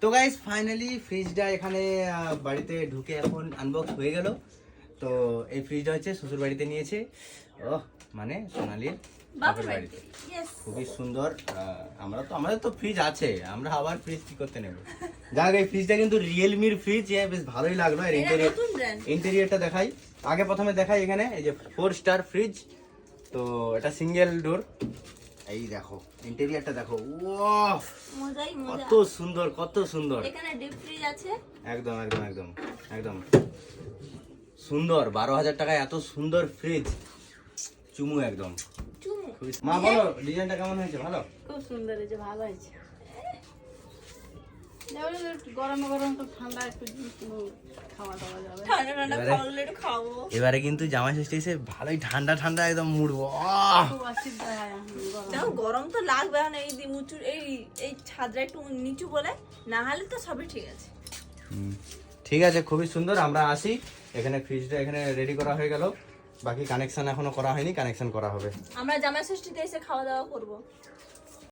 তো guys finally ফ্রিজটা এখানে বাড়িতে ঢুকে এখন আনবক্স হয়ে গেল। তো এই ফ্রিজটা হচ্ছে শ্বশুর বাড়িতে নিয়েছে, মানে সোনালীর বাপের বাড়িতে। খুবই সুন্দর। আমাদের তো ফ্রিজ আছে, আমরা আবার ফ্রিজ কি করতে নেব। যাক, এই ফ্রিজটা কিন্তু রিয়েলমির ফ্রিজ, বেশ ভালোই লাগলো। আর ইন্টেরিয়রটা দেখাই, আগে প্রথমে দেখাই। এখানে এই যে 4 স্টার ফ্রিজ, তো এটা সিঙ্গেল ডোর। এই দেখো ইন্টেরিয়রটা দেখো, ওয়াও কত সুন্দর, কত সুন্দর। এখানে ডিপ ফ্রিজ আছে। একদম একদম একদম একদম সুন্দর। 12,000 টাকায় এত সুন্দর ফ্রিজ, চুমু একদম। মা বলো ডিজাইনটা কেমন হয়েছে? ভালো, খুব সুন্দর হয়েছে, ভালো হয়েছে। গরমে গরম তো ঠান্ডা একটু খাওয়া দাওয়া যাবে, ঠান্ডা ঠান্ডা খাওয়ালে একটু খাবো। এবারে কিন্তু জামাই ষষ্ঠী এসে ভালোই ঠান্ডা ঠান্ডা একদম মুড়বো। গরম তো লাগবে, এখন এই উঁচু এই ছাদটা একটু নিচু বলে, না হলে তো সবই ঠিক আছে। ঠিক আছে, খুবই সুন্দর। আমরা আসি, এখানে ফ্রিজটা এখানে রেডি করা হয়ে গেল, বাকি কানেকশন এখনো করা হয়নি, কানেকশন করা হবে। আমরা জামাই ষষ্ঠীতে এসে খাওয়া দাওয়া করবো।